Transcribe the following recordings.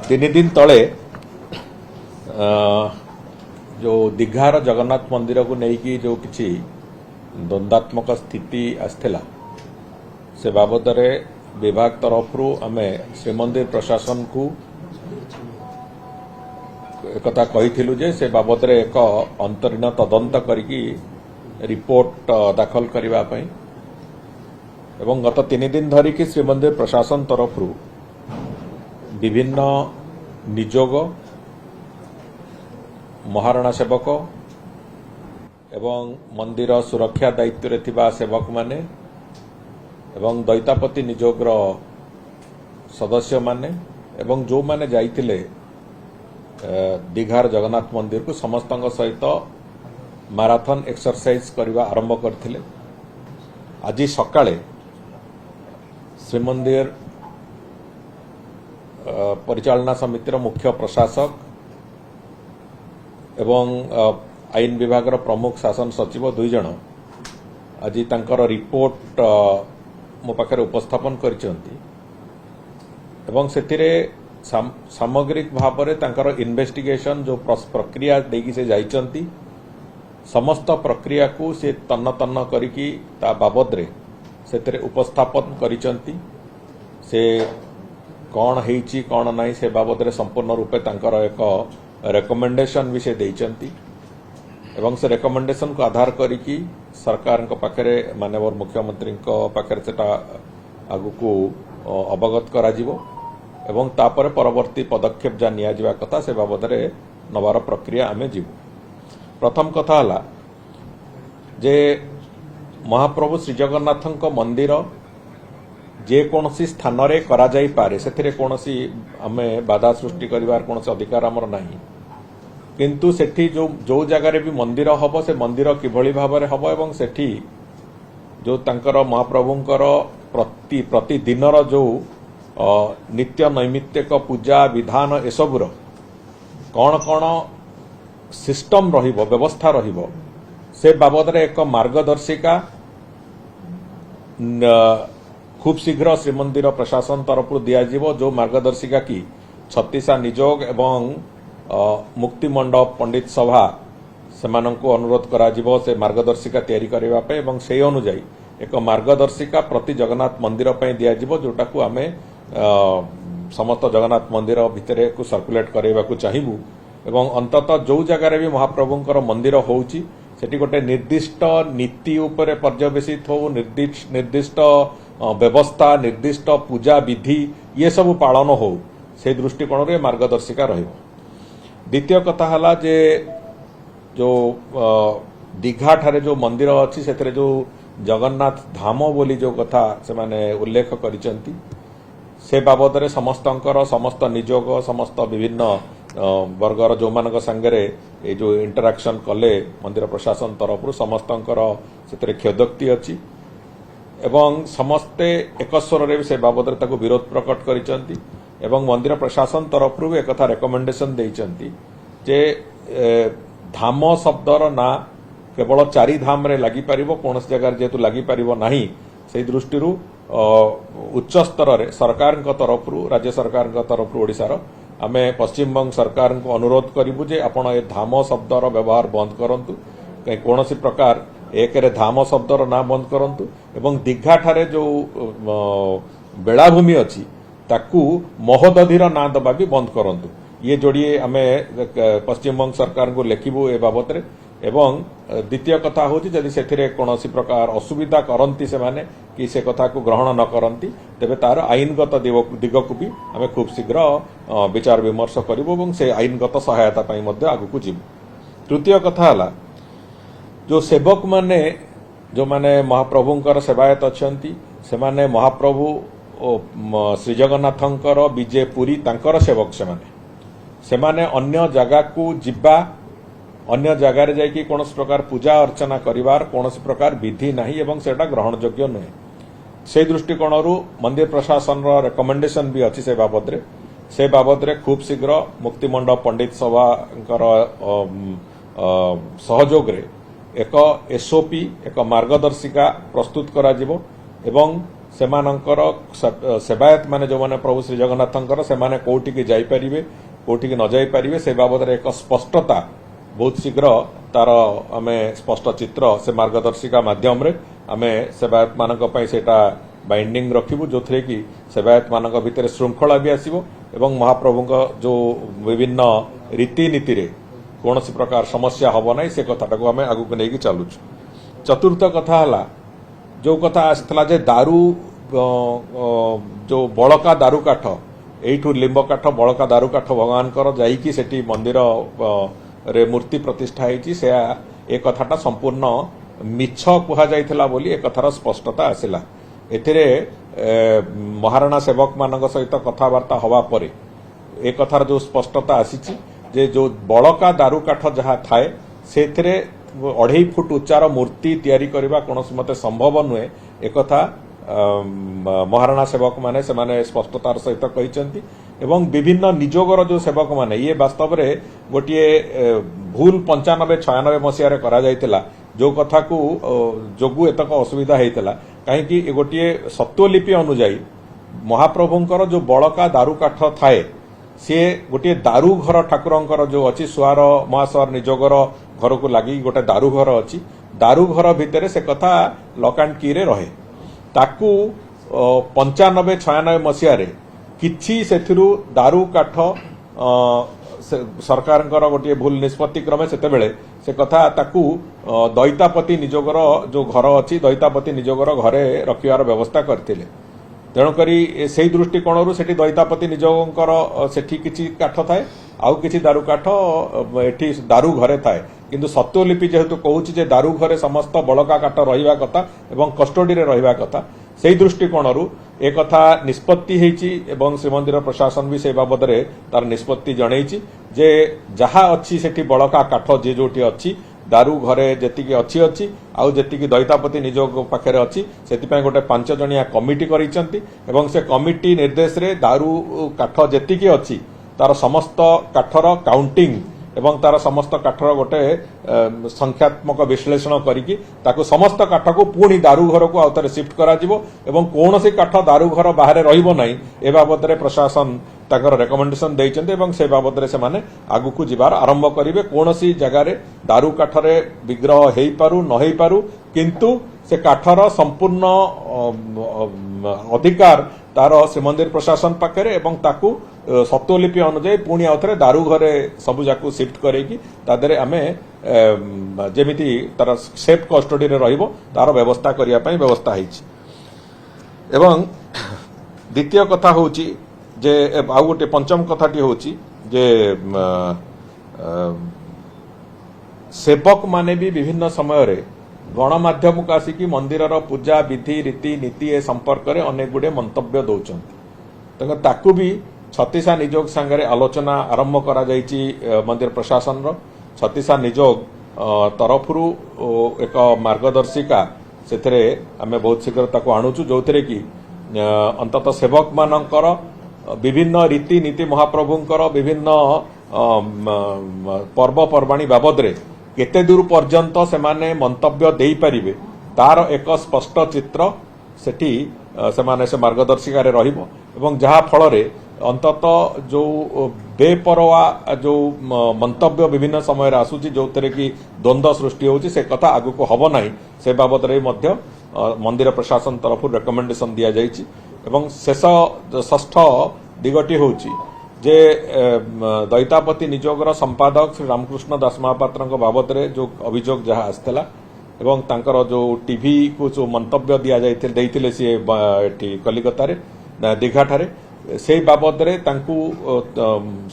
तीन दिन तले जो दीघार जगन्नाथ मंदिर को लेकिन जो किसी द्वंद्वात्मक स्थिति आसला से बाबद विभाग तरफ आम श्रीमंदिर प्रशासन को एक कही जे से बाबद एक अंतरीण तदंत करिकी रिपोर्ट दाखल करने एवं गत 3 दिन धरिकी श्रीमंदिर प्रशासन तरफ विभिन्न निजोग महाराणा सेवक एवं मंदिर सुरक्षा दायित्व रे थिबा सेवक माने एवं दैतापति निजोगर सदस्य माने एवं जो माने जाइतिले दीघार जगन्नाथ मंदिर को समस्त सहित मैराथन एक्सरसाइज करने आरंभ करथिले। आज सकाळे श्रीमंदिर परिचालना समितिर मुख्य प्रशासक एवं आईन विभाग प्रमुख शासन सचिव 2 जन आज तांकर रिपोर्ट मो पाखरे उपस्थापन करिसेंती एवं सेतिरे सामग्रिक भाव में तांकर इन्वेस्टिगेशन जो प्रक्रिया देकी से जाइचंती समस्त प्रक्रिया को से तन्न तन्न करिकी ता बाबद रे सेतिरे उपस्थापन करिचंती से कौन हेची कौन नहीं से बाबद रे संपूर्ण रूपे तांकर एक रेकमेंडेशन भी से देइचंती एवं से रेकमेंडेशन को आधार करिकी सरकार को पाखरे माननीय मुख्यमंत्री को पाखरे सेटा आगु को अवगत करा जिवो एवं तापर परवर्ती पदक्षेप जा निया जिवा कथा से बाबद रे नवार प्रक्रिया आमे जीवु। प्रथम कथा हला जे महाप्रभु श्री जगन्नाथ मंदिर जे कोनसी स्थान रे करा जाई पारे सेथिरे कोनसी आमे बाधा सृष्टि करिवार कोनसी अधिकार हमर नाही किंतु सेठी जो जगह रे भी मंदिर हबो से मंदिर किभଳି भाव रे हबो एवं सेठी जो तांकर महाप्रभुंकर प्रतिदिनर जो नित्य नैमित्तिक पूजा विधान एसबुर कौन कौन सिस्टम रहिबो व्यवस्था रहिबो से बाबद रे एक मार्गदर्शिका खूब शीघ्र श्रीमंदिर प्रशासन तरफ दिया जिवो जो मार्गदर्शिका की 36 निजोग एवं मुक्ति मंडप पंडित सभा सेमानंको अनुरोध करा जिवो से मार्गदर्शिका तैयारी करबा पे एवं से अनुसार एक मार्गदर्शिका प्रति जगन्नाथ मंदिर पे दिया जिवो जोटा को आमे समस्त जगन्नाथ मंदिर भितर को सर्कुलेट करबा को चाहिबू एवं अंततः जो जगह रे भी महाप्रभुंकर मंदिर होउची सेठी गोटे निर्दिष्ट नीति उपरे पर्यवेसित हो निर्दिष्ट व्यवस्था निर्दिष्ट पूजा विधि ये सब पालन हो से दृष्टिकोण रे मार्गदर्शिका रहिबो। द्वितीय कथा हला जे जो दीघा ठारे जो मंदिर अच्छी से जो जगन्नाथ धाम बोली जो कथा से माने उल्लेख करिसेंती से बाबद रे समस्त निजोग समस्त विभिन्न वर्गर जो मानक संगरे ए जो इंटरैक्शन कले मंदिर प्रशासन तरफ समस्तंकर सेतरे खेदोक्ति अछि एवं समस्ते एकस्वर रे से बाबद रे ताको विरोध प्रकट करिसेंती एवं मंदिर प्रशासन तरफ एक कथा रेकमेंडेशन देइचंती जे धाम शब्दर ना केवल 4 धाम रे लागि परिबो कोन जगह जेतु लागि परिबो नाही से दृष्टि उच्च स्तर रे सरकार तरफ राज्य सरकार तरफ ओडिशार आमे पश्चिम बंग सरकार को अनुरोध करिबु जे आपण ए धाम शब्दर व्यवहार बंद करंतु कौन सी प्रकार एक रे धाम शब्दर ना बंद करंतु एवं दीघा ठारे जो बेलाभूमि अछि ताकू महोदधिर ना दबा भी बंद करंतु ये जोड़िए आमे पश्चिम बंग सरकार को लेखिबु ए बाबत रे एवं द्वितीय कथा होची जदि सेथिरे कोनोसी प्रकार असुविधा करंती से माने कि से कथा को ग्रहण न करंती तेबे तार आईनगत दिग को भी आमे खूब शीघ्र विचार विमर्श करिबो एवं से आईनगत सहायता पई मध्ये आगु को जिवु। तृतीय कथा हला जो सेवक माने जो माने महाप्रभुंकर सेवायत अछंती से माने महाप्रभु श्री जगन्नाथंकर विजय पुरी तांकर सेवक से माने अन्य जगह को जिबा अन्य जगह रे जाई कि कोनोस प्रकार पूजा अर्चना करिवार कोनोस प्रकार विधि नाही एवं सेटा ग्रहण योग्य नहे से दृष्टिकोणरू मंदिर प्रशासन रो रेकमेंडेशन भी अछि से बाबद रे खूब शीघ्र मुक्ति मंडप पंडित सभा सहयोग रे एक एसओपी एक मार्गदर्शिका प्रस्तुत करा जिवो एवं सेमानंकर सेवायत माने जो माने प्रभु श्री जगन्नाथंकर सेमाने कोठी की जाई परिबे कोठी की न जाई परिबे से बाबद रे एक स्पष्टता बहुत शीघ्र तार आमे स्पष्ट चित्र से मार्गदर्शिका माध्यम रे आमे सेवायत मानक पई सेटा बाइंडिंग रखिबु जो थे कि सेवायत मानक भितर श्रृंखला भी आसीबो एवं महाप्रभुक जो विभिन्न रीतिनीति रे कौन प्रकार समस्या हब ना से कथाटा को आम आगू नहीं चलुँ। चतुर्थ कथा है जो कथा आसला जे दारू जो बड़का दारू काठ एठू लिंब काठ बड़का दारू काठ भगवान जाइकी सेठी मंदिर रे मूर्ति प्रतिष्ठा होती से ए कथाटा संपूर्ण मिछ कुहा जाइथिला बोली ए कथार स्पष्टता आसिला। एथिरे महाराणा सेवक मानक सहित कथबार्ता हवा परे ए कथार जो स्पष्टता आसीची जे जो बड़का दारू काठ जहाँ थाए से 2.5 फुट उच्चार मूर्ति तैयारी करबा कोनोसी मते संभव नुहे एक कथा महाराणा सेवक माने से माने स्पष्टतार सहित कहिसंती एवं विभिन्न निजोगर जो सेवक माने ये वास्तव रे गोटिए भूल 95-96 मसीह रे करा जाइतिला जो कथा को जोगु एतक असुविधा हेतिला काहेकि गोटिए सत्वलिपि अनुसार महाप्रभुंकर जो बड़का दारू काठ थाए सी गोटे दारू घर ठाकुरंकर जो अच्छी सुआर महासर निजोगर घर को लगी गोटे दारू घर अच्छी दारू घर भितर से कथा लक एंड की रे रहे ताकू 95-96 मसीह किछि सेथिरु दारू काठ सरकार गोटे भूल निष्पत्ति क्रमे से कथा ताकू दैतापति निजोगर जो घर अच्छी दैतापति निजोगर घरे रखिवार व्यवस्था करथिले तेणुकरी से दृष्टिकोण से दैतापति निजोगर सेठी किछि काठ थाए आउ किछि दारू काठ एठी दारू घरे थाए किंतु सत्वलिपि जेहेतु कहूछि जे दारू घरे समस्त बड़का काठ रहिबा कथा एवं कस्टडी रे रहिबा कथा से दृष्टिकोण ए कथा निष्पत्ति हेछि एवं श्रीमंदिर प्रशासन भी से बाबद रे तार निष्पत्ति जणैछि जे जहा अच्छी सेठी बड़का काठ जे जोटी अच्छी दारू घरे जेतिकी अच्छी अच्छी आउ जेतिकी दैतापति निजोग पाखरे अच्छी सेतिपय गोटे 5 जणिया कमिटी करिसंती एवं से कमिटी निर्देश रे दारू काठ जेतिकी अच्छी तार समस्त काठर काउंटिंग एवं तार समस्त काठर गोटे संख्यात्मक विश्लेषण करिकी ताको समस्त काठ को पुणी दारू घर को आउथरे शिफ्ट करा जिवो एवं कोनोसी काठ दारू घर बाहर रहिबो नाही ए बाबद रे प्रशासन ताकर रेकमेंडेशन देइचंते एवं से बाबद रे से माने आगु को जिबार आरंभ करिवे कोनोसी जगह रे दारू काठरे विग्रह हेई पारु न हेई पारु किंतु से काठर संपूर्ण अधिकार तार श्रीमंदिर प्रशासन पाखरे एवं ताकू सत्वलिपि अनुसार पुणी आउथरे दारू घरे सबु जाकू शिफ्ट करेकी तादरे आमे जेमिति तार सेफ कस्टडी रे रहिबो तार व्यवस्था करिया पई व्यवस्था हेछि। एवं द्वितीय कथा होछि जे आउ गोटे पंचम कथाटी होछि जे सेवक माने भी विभिन्न समय रे गणमाध्यम को आसिकी मंदिर पूजा विधि रीति नीति ए संपर्क में अनेक गुड़े मंतव्य दौरान ताकू भी छत्तीसा निजोग सांगे आलोचना आरंभ करा जाइछि मंदिर प्रशासन छत्तीसा निजोग तरफरु एक मार्गदर्शिका से आमे बहुत शीघ्र ताको आणुचु जो कि अंततः सेवक मानकर विभिन्न रीति नीति महाप्रभुंकर विभिन्न पर्वपर्वाणी बाबद रे केते दूर पर्यंत से माने मंतव्य देई परिबे तार एक स्पष्ट चित्र सेठी से माने से मार्गदर्शिका रे रहिबो एवं जहा फल रे अंततः जो बेपरवा जो मंतव्य विभिन्न समय आसूची जो कि द्वंद्व सृष्टि होची से कथा आगु को हबो नाही से बाबद रे मध्य मंदिर प्रशासन तरफ रेकमेंडेशन दिया जाइछि। एवं शेष षष्ठ दिगटी होची जे दैतापति निजोगर संपादक श्री रामकृष्ण दास महापात्र बाबद रे जो अभियोग जहाँ आसला एवं तांकर जो टीवी को जो मंतव्य दि जाइथिले सी कलिकता रे दीघा ठारे से बाबद रे तांकू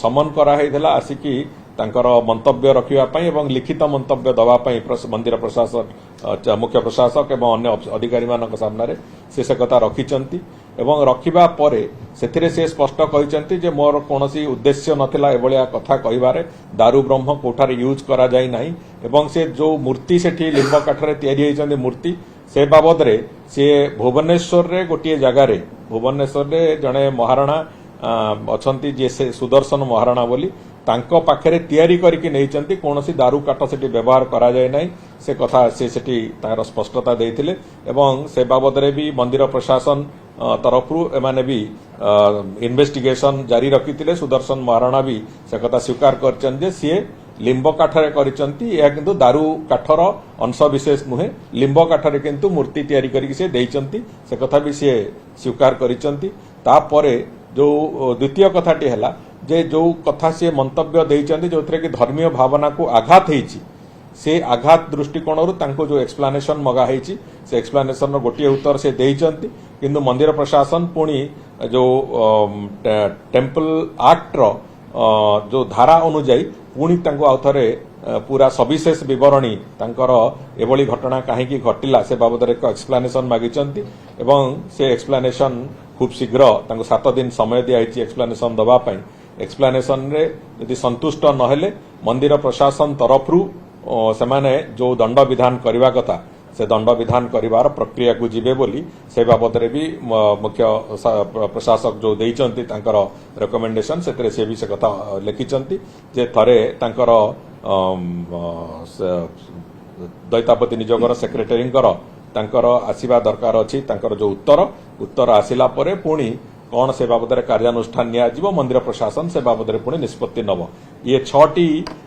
समन करा हैथला आसिकी तांकर मंतव्य रखिबा पई एवं लिखित मंतव्य दवा पई मंदिर प्रशासन मुख्य प्रशासक एवं अन्य अधिकारी मानक सामने रे से कथा रखिचंती एवं रखिबा परे सेथिरे से स्पष्ट कहिचंती जे मोर कोनोसी उद्देश्य नथिला एभलिया कथा कहिबारे दारू ब्रह्म कोठारे यूज करा जाई नाही एवं से जो मूर्ति सेठी लिंब काठरे तयारी हैचंती मूर्ति से बाबद रे से भुवनेश्वर रे गोटिए जगह रे भुवनेश्वर रे जणे महाराणा अछंती जे से सुदर्शन महाराणा बोली तांको पाखरे तैयारी करके नहीं कौन दारू काठ से व्यवहार करा जाए नहीं से कथा से तार स्पष्टता देते एवं से बाबद भी मंदिर प्रशासन तरफ एमाने भी इन्वेस्टिगेशन जारी रखी सुदर्शन महाराणा भी से कथा स्वीकार कर सी लिंब काठरे किंतु दारू काठर अंश विशेष नुहे लिंब काठरे किंतु मूर्ति तैयारी करके से कथा भी सी स्वीकार कर जो द्वितीय कथाटी है जे जो कथा सी मंतव्य देइचंती जो कि धर्मीय भावना को आघात होईची से आघात दृष्टिकोण जो एक्सप्लानेशन मगा होईची से एक्सप्लानेशन गोटे उत्तर से देइचंती किंतु मंदिर प्रशासन पुणी जो टेम्पल एक्ट रो जो धारा अनुजाई पुणी आउ थे पूरा सविशेष बरणी एभली घटना कहीं घटिला से बाबद एक एक्सप्लानेशन मागिचंती एवं से एक्सप्लानेशन खूब शीघ्र 7 दिन समय दिखाई एक्सप्लानेशन दवापाई एक्सप्लानेशन रे यदि संतुष्ट नहेले मंदिर प्रशासन तरफरु से माने जो दंड विधान करवा कथा से दंड विधान करिवार प्रक्रिया को जीवे बोली से बाबद रे भी मुख्य प्रशासक जो देइचंती तांकर रिकमेंडेशन से भी से कथा लिखिचंती जे थरे तांकर दैतापति निजोगर सेक्रेटरींकर तांकर आसीबा दरकार अछि तांकर जो उत्तर आसिला परे पुणी कौन से बाबद कार्यानुष्ठान नियाजिबो मंदिर प्रशासन से बाबद पुणी निष्पत्ति नब ये 6टी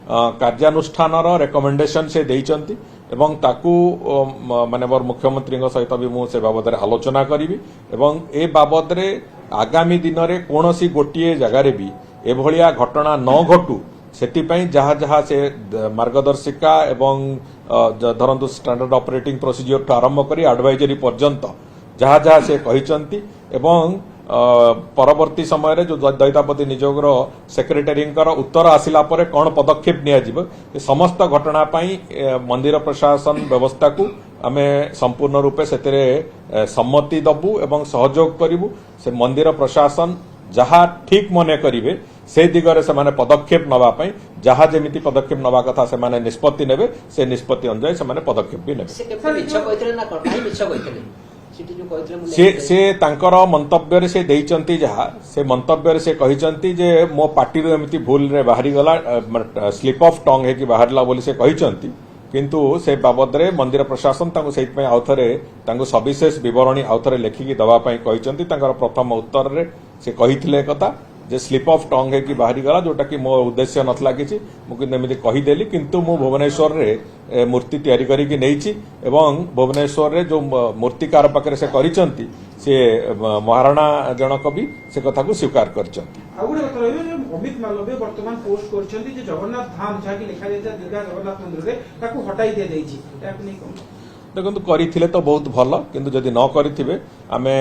कार्यानुष्ठान रेकमेंडेशन से देइचंती एवं ताकू माननीय मुख्यमंत्री सहित भी मुझे बाबद आलोचना करी एवं ए बाबद आगामी दिन में कौन सी गोटे जगार भी एभलिया घटना न घटू सेतिपाई जहाँ जहाँ से मार्गदर्शिका एवं धरंतु स्टैंडर्ड ऑपरेटिंग प्रोसीजर ठू आरंभ करी एडवाइजरी पर्यंत जहाँ जहाँ से कहिचंती एवं परवर्ती समय जो दैतापति निजोगर सेक्रेटरींकर उत्तर आसिला परे कौन पदक्षेप नियाजिबो समस्त घटना पाई मंदिर प्रशासन व्यवस्था को आमे संपूर्ण रूपे सेतेरे सम्मति दबु एवं सहयोग करिबु से मंदिर प्रशासन जहाँ ठीक मने करिवे से दिगरे से माने पदक्षेप नवा पाई जहाँ जेमिति पदक्षेप नवा कथा से माने निष्पत्ति नेबे से निष्पत्ति अनुसार से माने पदक्षेप भी नेबे से तांकर मंतव्य से देइचंती जहाँ से मंतव्य से कहिचंती जे मो पार्टी रो एमिति भूल रे बाहरी गला स्लिप ऑफ टंग है कि बाहरला बोली से कहिचंती किंतु से बाबद रे मंदिर प्रशासन तांको सेइत में आउथरे तांको सविशेष विवरणी आउथरे लेखिकी दवा पई कहिचंती तांकर प्रथम उत्तर रे से कहिथिले कथा जे स्लिप ऑफ टंग है कि बाहरी गला जोटा कि मो उद्देश्य नथला किछि मु कि एमिति कहिदेली किंतु मु भुवनेश्वर रे मूर्ति तैयारी करी कि नेइछि एवं भुवनेश्वर रे जो मूर्तिकार पाखरे से करिचंती से महाराणा जनक भी से कथा को स्वीकार करचंती आ गुडे कथा रहबे अमित मालवीय वर्तमान पोस्ट करचंती जे जगन्नाथ धाम जाकी लिखा जाय दीर्घा जगन्नाथ मंदिर रे ताकू हटाई दिया जायछि ताकू नै कोन देखो करिथिले तो बहुत भल किंतु जदि न करिथिबे आमे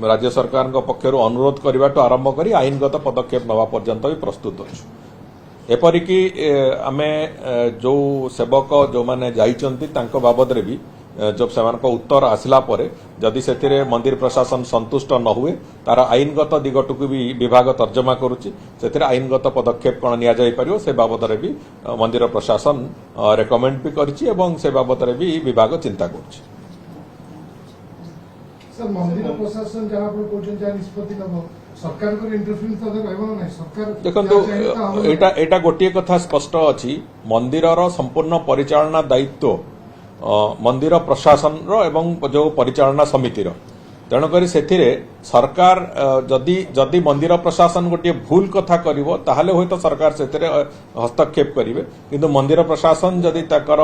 राज्य सरकार पक्षर अनुरोध करवाटू आरंभ करी आईनगत पदक्षेप नवा पर्यंत भी प्रस्तुत अच्छु एपरिकी आमे जो सेवक जो माने जाइचंती तांको बाबद रे भी जब से उत्तर आसिला परे जदि से मंदिर प्रशासन संतुष्ट न हुए तार आईनगत दिगटू भी विभाग तर्जमा करुच्ची से आईनगत पदक्षेप कौन निया जाई परियो से बाबद रे भी मंदिर प्रशासन रेकमेंड भी करछि एवं से बाबद रे भी विभाग चिंता करछि सर मंदिर प्रशासन जहां पर कोचन जा निष्पत्ति नब सरकार को इंटरफेरेंस तो रहबो नै सरकार देखंतु एटा गोटिए कथा स्पष्ट अछि मंदिरर संपूर्ण परिचालना दायित्व मंदिर प्रशासन रो एवं जो परिचालना समिति रो तेणुक सरकार जदि जदि मंदिर प्रशासन गोटे भूल कथा करिवो ताहले होय तो सरकार से हस्तक्षेप करिवे किंतु मंदिर प्रशासन जदि ताकर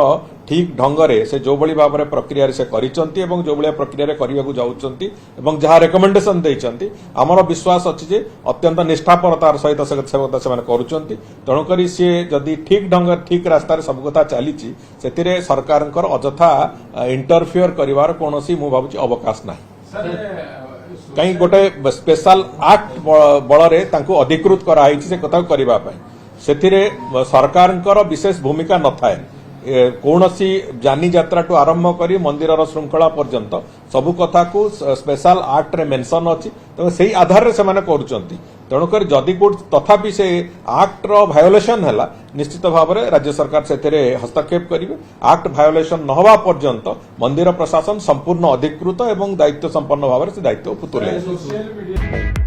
ठीक ढंगरे से जो बड़ी भाव में प्रक्रिया से करिचंती एवं जो बड़ी प्रक्रिया करिया को जाउचंती एवं जहाँ रेकमेंडेशन देइचंती हमर विश्वास अछि जे अत्यंत निष्ठापरतार सहित से माने करूचंती तेणुक सी जदि ठीक ढंग ठीक रास्तार सब कथा चलीची सेतिरे सरकारनकर अजथा इंटरफियर करिवार कोनोसी मु भाबुची अवकाश नाही कहीं गोटे स्पेशल एक्ट बल अधिकृत कराई से कथा करबा पई सेथिरे सरकारनकर विशेष भूमिका न थाए कौन सी जानी यात्रा टू आरंभ करी मंदिर श्रृंखला पर्यंत सबु कथा को स्पेशल एक्ट रे मेंशन अछि तो सही आधार रे से माने करूचंती तेणुक जदि तथापि से एक्ट रो वायोलेशन हैला निश्चित भाव में राज्य सरकार से हस्तक्षेप करेंगे एक्ट वायोलेशन न हवा पर्यंत मंदिर प्रशासन संपूर्ण अधिकृत एवं दायित्व संपन्न भाव में से दायित्व तुले।